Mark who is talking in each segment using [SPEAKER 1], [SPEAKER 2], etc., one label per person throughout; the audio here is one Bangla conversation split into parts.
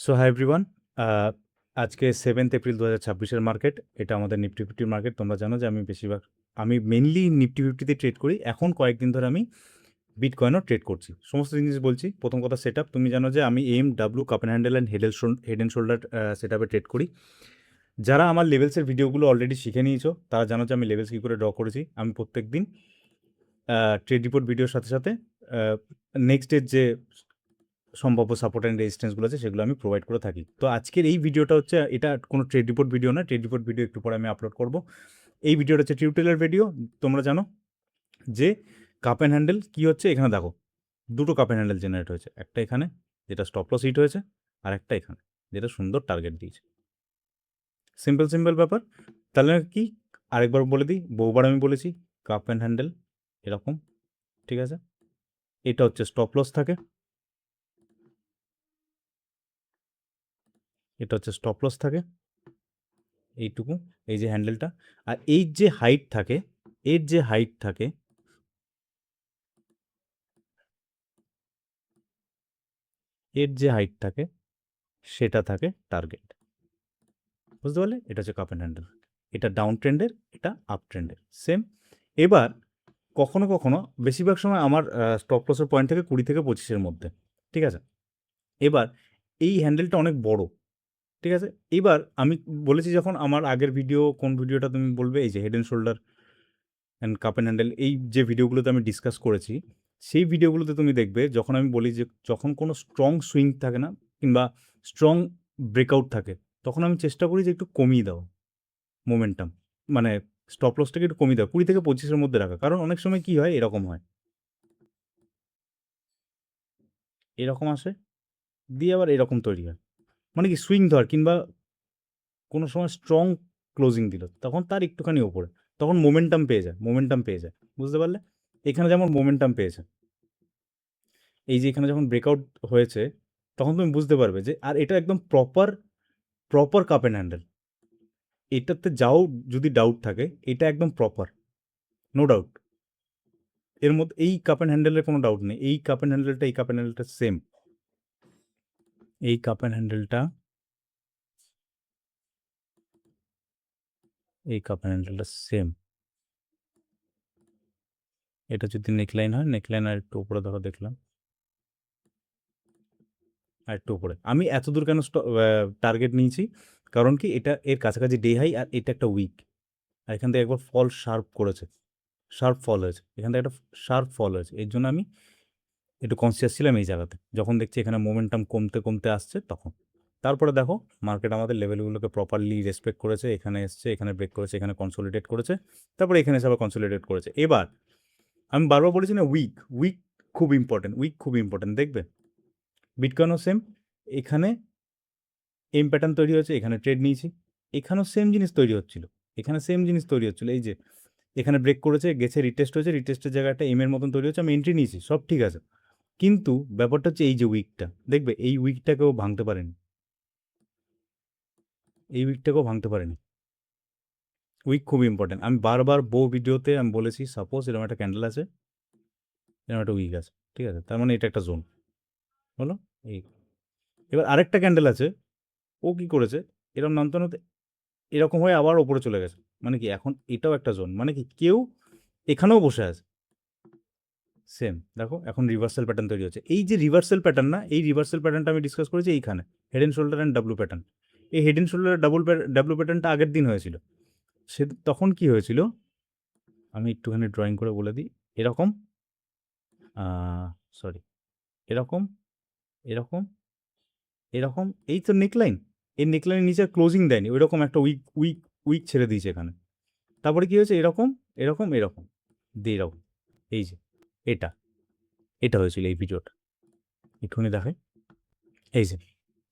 [SPEAKER 1] সো হাই এভরিওয়ান, আজকে 7th এপ্রিল 2026-এর মার্কেট। এটা আমাদের নিফটি ফিফটির মার্কেট। তোমরা জানো যে আমি মেনলি নিফটি ফিফটিতে ট্রেড করি। এখন কয়েকদিন ধরে আমি বিটকয়েনও ট্রেড করছি। সমস্ত জিনিস বলছি। প্রথম কথা সেট আপ। তুমি জানো যে আমি AMW cup and handle and head and shoulder set আপে ট্রেড করি। যারা আমার লেভেলসের ভিডিওগুলো অলরেডি শিখে নিয়েছো তারা জানো যে আমি লেভেলস কী করে ড্র করেছি। আমি প্রত্যেক দিন ট্রেড রিপোর্ট ভিডিওর সাথে সাথে নেক্সট ডের যে সম্ভাব্য সাপোর্ট অ্যান্ড রেজিস্ট্যান্সগুলো আছে সেগুলো আমি প্রোভাইড করে থাকি। তো আজকের এই ভিডিওটা হচ্ছে, এটা কোনো ট্রেড রিপোর্ট ভিডিও না। ট্রেড রিপোর্ট ভিডিও একটু পরে আমি আপলোড করব। এই ভিডিওটা হচ্ছে টিউটোরিয়াল ভিডিও। তোমরা জানো যে কাপ অ্যান্ড হ্যান্ডেল কী হচ্ছে। এখানে দেখো দুটো কাপ অ্যান্ড হ্যান্ডেল জেনারেট হয়েছে। একটা এখানে যেটা স্টপ লস হিট হয়েছে, আর একটা এখানে যেটা সুন্দর টার্গেট দিয়েছে। সিম্পল ব্যাপার। তাহলে কি আরেকবার বলে দিই, বহুবার আমি বলেছি, কাপ অ্যান্ড হ্যান্ডেল এরকম, ঠিক আছে? এটা হচ্ছে স্টপ লস থাকে, এটা হচ্ছে স্টপ লস থাকে এইটুকু, এই যে হ্যান্ডেলটা। আর এই যে হাইট থাকে, এর যে হাইট থাকে, এর যে হাইট থাকে সেটা থাকে টার্গেট। বুঝতে পারলে? এটা হচ্ছে কাপ অ্যান্ড হ্যান্ডেল। এটা ডাউন ট্রেন্ডের, এটা আপ ট্রেন্ডের, সেম। এবার কখনো কখনো, বেশিরভাগ সময় আমার স্টপ লসের পয়েন্ট থেকে 20 থেকে 25-এর মধ্যে, ঠিক আছে? এবার এই হ্যান্ডেলটা অনেক বড়, ঠিক আছে? এবার আমি বলেছি, যখন আমার আগের ভিডিও, কোন ভিডিওটা তুমি বলবে, এই যে head and shoulder and cup and handle, এই যে ভিডিওগুলোতে আমি ডিসকাস করেছি, সেই ভিডিওগুলোতে তুমি দেখবে যখন আমি বলি যে যখন কোনো স্ট্রং সুইং থাকে না, কিংবা স্ট্রং ব্রেকআউট থাকে, তখন আমি চেষ্টা করি যে একটু কমিয়ে দাও মোমেন্টাম, মানে স্টপ লসটাকে একটু কমিয়ে দাও, 20 থেকে 25-এর মধ্যে রাখা। কারণ অনেক সময় কী হয়, এরকম হয়, এরকম আসে, দিয়ে আবার এরকম তৈরি হয়। মানে কি, সুইং ধর, কিংবা কোনো সময় স্ট্রং ক্লোজিং দিল, তখন তার একটুখানি ওপরে, তখন মোমেন্টাম পেয়ে যায়। বুঝতে পারলে? এখানে যেমন মোমেন্টাম পেয়েছে, এই যে এখানে যখন ব্রেকআউট হয়েছে, তখন তুমি বুঝতে পারবে যে, আর এটা একদম প্রপার কাপ অ্যান্ড হ্যান্ডেল। এটাতে যাও যদি ডাউট থাকে, এটা একদম প্রপার, নো ডাউট। এর মধ্যে এই কাপ অ্যান্ড হ্যান্ডেলের কোনো ডাউট নেই। এই কাপ অ্যান্ড হ্যান্ডেলটা, এই কাপ অ্যান্ড হ্যান্ডেলটা সেম। এই কাপ অ্যান্ড হ্যান্ডেলটা, এই কাপ অ্যান্ড হ্যান্ডেলটা সেম। এটা যদি নেকলাইন হয়, নেকলাইন আর একটু উপরে ধরো, দেখলাম আর একটু উপরে। আমি এত দূর কেন টার্গেট নিয়েছি, কারণ কি, এটা এর কাছাকাছি ডে হাই, আর এটা একটা উইক, আর এখান থেকে একবার ফল শার্প করেছে, শার্প ফল হয়েছে, এখান থেকে একটা শার্প ফল হয়েছে। এর জন্য আমি একটু কনসিয়াস ছিলাম এই জায়গাতে, যখন দেখছি এখানে মোমেন্টাম কমতে কমতে আসছে তখন। তারপরে দেখো মার্কেট আমাদের লেভেলগুলোকে প্রপারলি রেসপেক্ট করেছে, এখানে এসছে, এখানে ব্রেক করেছে, এখানে কনসোলিডেট করেছে, তারপরে এখানে এসে আবার কনসোলিডেট করেছে। এবার আমি বারবার বলেছি না, উইক খুব ইম্পর্টেন্ট। দেখবে বিটকয়েনও সেম, এখানে এম প্যাটার্ন তৈরি হয়েছে, এখানে ট্রেড নিয়েছি, এখানেও সেম জিনিস তৈরি হচ্ছিল, এখানে সেম জিনিস তৈরি হচ্ছিল। এই যে এখানে ব্রেক করেছে, গেছে, রিটেস্ট হয়েছে, রিটেস্টের জায়গাটা এম এর মতন তৈরি হচ্ছে, আমি এন্ট্রি নিয়েছি, সব ঠিক আছে। কিন্তু ব্যাপারটা হচ্ছে এই যে উইকটা, দেখবে এই উইকটাকেও ভাঙতে পারেনি, উইক খুব ইম্পর্টেন্ট। আমি বারবার বহু ভিডিওতে আমি বলেছি, সাপোজ এরকম একটা ক্যান্ডেল আছে, এরকম একটা উইক আছে, ঠিক আছে, তার মানে এটা একটা জোন হলো। এই এবার আরেকটা ক্যান্ডেল আছে, ও কি করেছে, এরকম নামতে নামতে এরকম হয়ে আবার ওপরে চলে গেছে। মানে কি, এখন এটাও একটা জোন, মানে কি কেউ এখানেও বসে আছে, সেম। দেখো এখন রিভার্সাল প্যাটার্ন তৈরি হচ্ছে। এই যে রিভার্সাল প্যাটার্ন, না, এই রিভার্সাল প্যাটার্নটা আমি ডিসকাস করেছি এইখানে, head and shoulder and W pattern. এই হেড অ্যান্ড শোল্ডার ডাব্লু প্যাটার্নটা আগের দিন হয়েছিল। সে তখন কি হয়েছিল, আমি একটুখানি ড্রয়িং করে বলে দিই। এরকম, সরি, এরকম, এরকম, এরকম, এই তো নেকলাইন, এই নেকলাইনের নিচে ক্লোজিং দেয়নি, ওই রকম একটা উইক ছেড়ে দিয়েছে এখানে। তারপরে কি হয়েছে, এরকম, এরকম দিয়ে এরকম, এই যে এটা এটা হয়েছিল এই ভিডিওটা। একটুখানি দেখাই, এই যে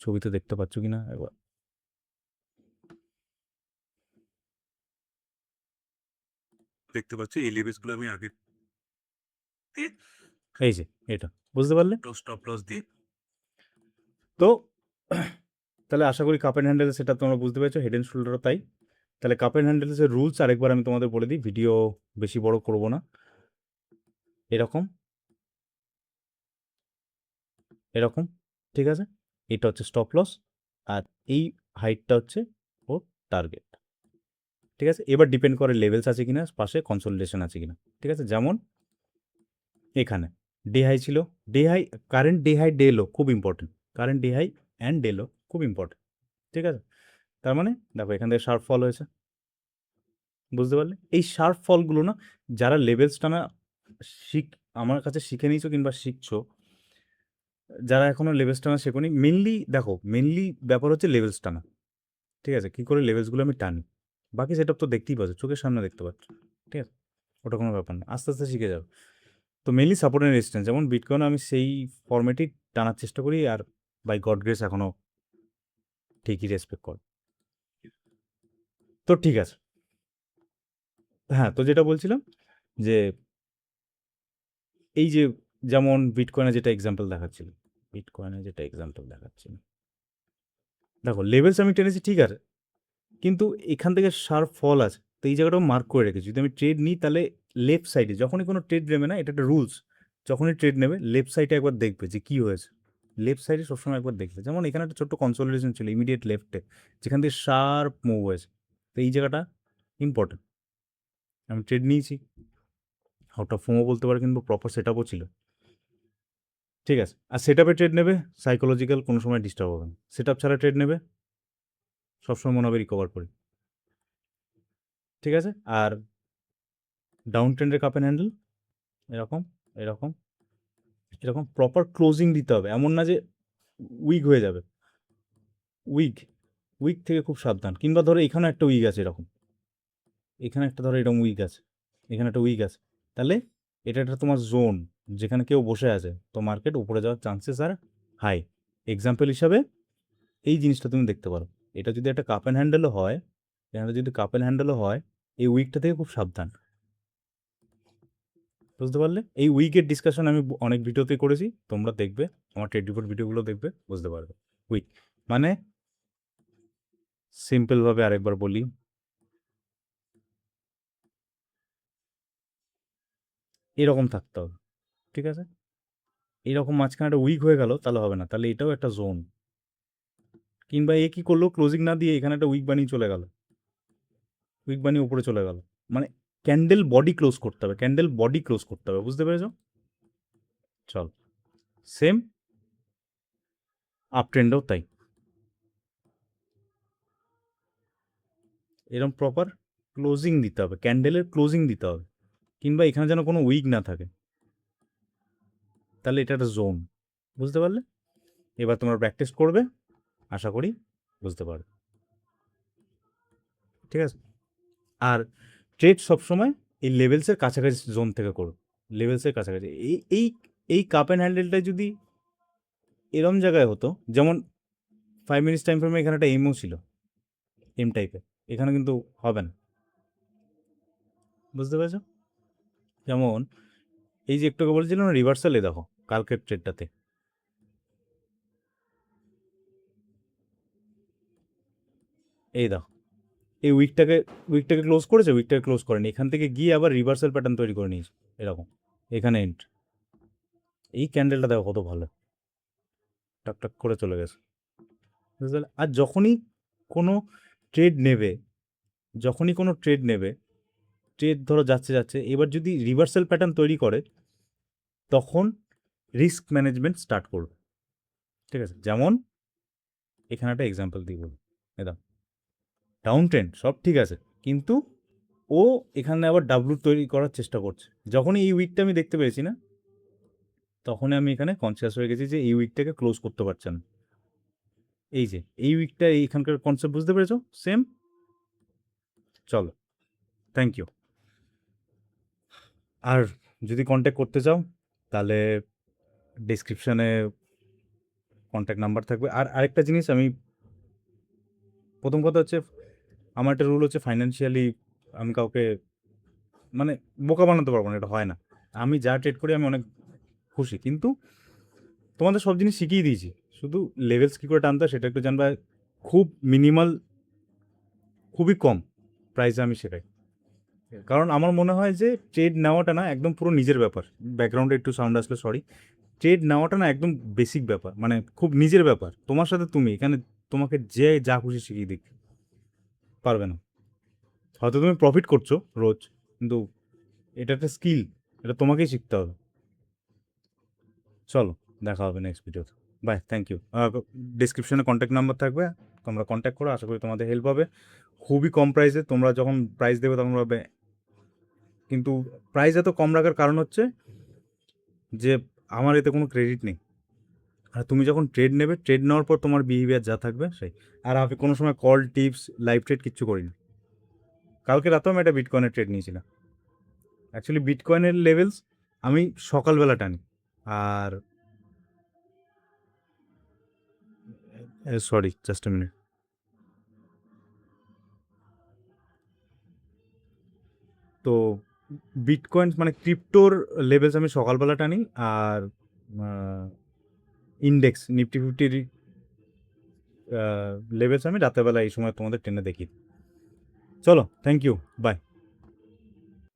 [SPEAKER 1] ছবিতে দেখতে পাচ্ছ কি না একবার, দেখতে পাচ্ছ এই লেভেলসগুলো আমি আগে দিয়ে, এই যে এটা, বুঝতে পারলে, স্টপ লস দিয়ে। তো তাহলে আশা করি কাপ অ্যান্ড হ্যান্ডেল সেটা তোমরা বুঝতে পেরেছো, হেড অ্যান্ড শোল্ডারও তাই। তাহলে কাপ অ্যান্ড হ্যান্ডেলসের রুলস আরেকবার আমি তোমাদের বলে দিই, ভিডিও বেশি বড় করব না। এরকম, এরকম, ঠিক আছে, এটা হচ্ছে স্টপ লস, আর এই হাইটটা হচ্ছে ওর টার্গেট। ঠিক আছে, এবার ডিপেন্ড করে লেভেলস আছে কিনা, পাশে কনসোলিডেশন আছে কিনা। ঠিক আছে, যেমন এখানে ডে হাই ছিল, day high, current day high day low খুব important, current day high and day low খুব ইম্পর্টেন্ট। ঠিক আছে, তার মানে দেখো এখান থেকে শার্প ফল হয়েছে, বুঝতে পারলে? এই শার্প ফলগুলো না, যারা লেভেলস টানা শিখ আমার কাছে শিখে নিয়েছো কিংবা শিখছো, যারা এখনো লেভেলস টানা শেখোনি, মেনলি দেখো, মেনলি ব্যাপার হচ্ছে লেভেলস টানা। ঠিক আছে, কী করে লেভেলসগুলো আমি টানি, বাকি সেটআপ তো দেখতেই পাচ্ছ, চোখের সামনে দেখতে পাচ্ছ। ঠিক আছে, ওটা কোনো ব্যাপার না, আস্তে আস্তে শিখে যাবে। তো মেনলি সাপোর্ট অ্যান্ড রেজিস্ট্যান্স, যেমন বিটকয়েন আমি সেই ফর্মেটেই টানার চেষ্টা করি, আর বাই গড গ্রেস এখনও ঠিকই রেসপেক্ট কর। তো ঠিক আছে, হ্যাঁ, তো যেটা বলছিলাম যে এই যে যেমন বিটকয়েনে যেটা এক্সাম্পল দেখাচ্ছিল, দেখো লেভেলস আমি টেনেছি ঠিক আছে, কিন্তু এখান থেকে শার্প ফল আছে, তো এই জায়গাটাও মার্ক করে রেখেছি। যদি আমি ট্রেড নিই তাহলে লেফট সাইডে, যখনই কোনো ট্রেড নেবে না, এটা একটা রুলস, যখনই ট্রেড নেবে লেফট সাইডে একবার দেখবে যে কী হয়েছে, লেফট সাইডে সবসময় একবার দেখবে। যেমন এখানে একটা ছোট্ট কনসোলিডেশন ছিল ইমিডিয়েট লেফটে, যেখান থেকে শার্প মুভ হয়েছে, তো এই জায়গাটা ইম্পর্টেন্ট। আমি ট্রেড নিয়েছি, ওটা ফোমো বলতে পারে, কিন্তু প্রপার সেট আপও ছিল। ঠিক আছে, আর সেট আপে ট্রেড নেবে, সাইকোলজিক্যাল কোনো সময় ডিস্টার্ব হবে না। সেট আপ ছাড়া ট্রেড নেবে, সবসময় মনে হবে রিকভার করি। ঠিক আছে, আর ডাউন ট্রেন্ডের কাপ অ্যান্ড হ্যান্ডেল এরকম, এরকম, এরকম প্রপার ক্লোজিং দিতে হবে, এমন না যে উইক হয়ে যাবে। উইক, উইক থেকে খুব সাবধান। কিংবা ধরো এখানে একটা উইক আছে এরকম, এখানে একটা ধরো এরকম উইক আছে, এখানে একটা উইক আছে, তাহলে এটা একটা তোমার জোন, যেখানে কেউ বসে আছে, তো মার্কেট উপরে যাওয়ার চান্সেস আর হাই। এক্সাম্পল হিসাবে এই জিনিসটা তুমি দেখতে পারো, এটা যদি একটা কাপ অ্যান্ড হ্যান্ডেলও হয়, এখানে যদি কাপ অ্যান্ড হ্যান্ডেলও হয়, এই উইকটা থেকে খুব সাবধান। বুঝতে পারলে? এই উইকের ডিসকাশন আমি অনেক ভিডিওতে করেছি, তোমরা দেখবে, আমার ট্রেড রিপোর্ট ভিডিওগুলো দেখবে, বুঝতে পারবে। উইক মানে সিম্পলভাবে আরেকবার বলি, এরকম থাকতে হবে। ঠিক আছে, এইরকম মাঝখানে একটা উইক হয়ে গেল তাহলে হবে না, তাহলে এটাও একটা জোন। কিংবা এ কী করলো, ক্লোজিং না দিয়ে এখানে একটা উইক বানিয়ে চলে গেল, উইক বানিয়ে উপরে চলে গেল, মানে ক্যান্ডেল বডি ক্লোজ করতে হবে, ক্যান্ডেল বডি ক্লোজ করতে হবে, বুঝতে পেরেছ? চল, সেম আপ ট্রেন্ডও তাই, এরকম প্রপার ক্লোজিং দিতে হবে, ক্যান্ডেলের ক্লোজিং দিতে হবে, কিংবা এখানে যেন কোনো উইক না থাকে, তাহলে এটা একটা জোন। বুঝতে পারলে? এবার তোমরা প্র্যাকটিস করবে, আশা করি বুঝতে পারবে। ঠিক আছে, আর ট্রেড সবসময় এই লেভেলসের কাছাকাছি জোন থেকে করো, লেভেলসের কাছাকাছি। এই এই এই কাপ অ্যান্ড হ্যান্ডেলটা যদি এরম জায়গায় হতো, যেমন 5 মিনিটস টাইম ফ্রেমে এখানে একটা এমও ছিল, এম টাইপের, এখানে কিন্তু হবে না। বুঝতে পেরেছো? যেমন এই যে একটু আগে বলছিলাম না রিভার্সালে, দেখো কালকের ট্রেডটাতে, এই দেখো এই উইকটাকে ক্লোজ করেছে, উইকটাকে ক্লোজ করেনি, এখান থেকে গিয়ে আবার রিভার্সাল প্যাটার্ন তৈরি করে নিয়েছে এরকম, এখানে এন্ড, এই ক্যান্ডেলটা দেখো কত ভালো, টাক টাক করে চলে গেছে। বুঝতে পারলে? আর কোনো ট্রেড নেবে যখনই কোনো ট্রেড নেবে, ট্রেড ধরো যাচ্ছে যাচ্ছে, এবার যদি রিভার্সাল প্যাটার্ন তৈরি করে, তখন রিস্ক ম্যানেজমেন্ট স্টার্ট করবে। ঠিক আছে, যেমন এখানে একটা এক্সাম্পল দিই, বলি একদম ডাউন ট্রেন্ড সব ঠিক আছে, কিন্তু ও এখানে আবার ডাব্লু তৈরি করার চেষ্টা করছে। যখনই এই উইকটা আমি দেখতে পেয়েছি না, তখনই আমি এখানে কনসিয়াস হয়ে গেছি যে এই উইকটাকে ক্লোজ করতে পারছে না। এই যে এই উইকটা, এইখানকার কনসেপ্ট বুঝতে পেরেছো? সেম। চলো, থ্যাংক ইউ। আর যদি কন্ট্যাক্ট করতে চাও, তাহলে ডিসক্রিপশানে কন্ট্যাক্ট নাম্বার থাকবে। আর আরেকটা জিনিস, আমি প্রথম কথা হচ্ছে, আমার একটা রুল হচ্ছে, ফাইন্যান্সিয়ালি আমি কাউকে মানে বোকা বানাতে পারবো না, এটা হয় না। আমি যা ট্রেড করি আমি অনেক খুশি, কিন্তু তোমাদের সব জিনিস শিখিয়ে দিয়েছি, শুধু লেভেলস কী করে টানতে হয় সেটা একটু জানবা। খুব মিনিমাল, খুবই কম প্রাইসে আমি শেখাই, কারণ আমার মনে হয় যে ট্রেড নেওয়াটা না একদম পুরো নিজের ব্যাপার। ব্যাকগ্রাউন্ডে একটু সাউন্ড আসলে সরি। ট্রেড নেওয়াটা না একদম বেসিক ব্যাপার, মানে খুব নিজের ব্যাপার। তোমার সাথে তুমি এখানে, তোমাকে যে যা খুশি শিখিয়ে দিক পারবে না। হয়তো তুমি প্রফিট করছো রোজ, কিন্তু এটা একটা স্কিল, এটা তোমাকেই শিখতে হবে। চলো, দেখা হবে নেক্সট ভিডিওতে। Bye, thank you. ডিসক্রিপশনে কন্ট্যাক্ট নাম্বার থাকবে, তোমরা কন্ট্যাক্ট করো, আশা করি তোমাদের হেল্প হবে। খুবই কম প্রাইসে, তোমরা যখন প্রাইস দেবে তখন ভাবে, কিন্তু প্রাইস এত কম রাখার কারণ হচ্ছে যে আমার এতে কোনো ক্রেডিট নেই। আর তুমি যখন ট্রেড নেবে, ট্রেড নেওয়ার পর তোমার বিহেভিয়ার যা থাকবে সেই। আর আমি কোনো সময় কল, টিপস, লাইভ ট্রেড কিচ্ছু করিনি। কালকে রাতেও আমি একটা বিটকয়েনের ট্রেড নিয়েছিলাম। অ্যাকচুয়ালি বিটকয়েনের লেভেলস আমি সকালবেলা টানি। আর সরি, জাস্ট এ মিনিট। তো বিটকয়েন মানে ক্রিপ্টোর লেভেলস আমি সকালবেলা টানি, আর ইন্ডেক্স নিফটি ফিফটির লেভেলস আমি রাতেরবেলা এই সময় তোমাদের টেনে দেখি। চলো, থ্যাংক ইউ, বাই।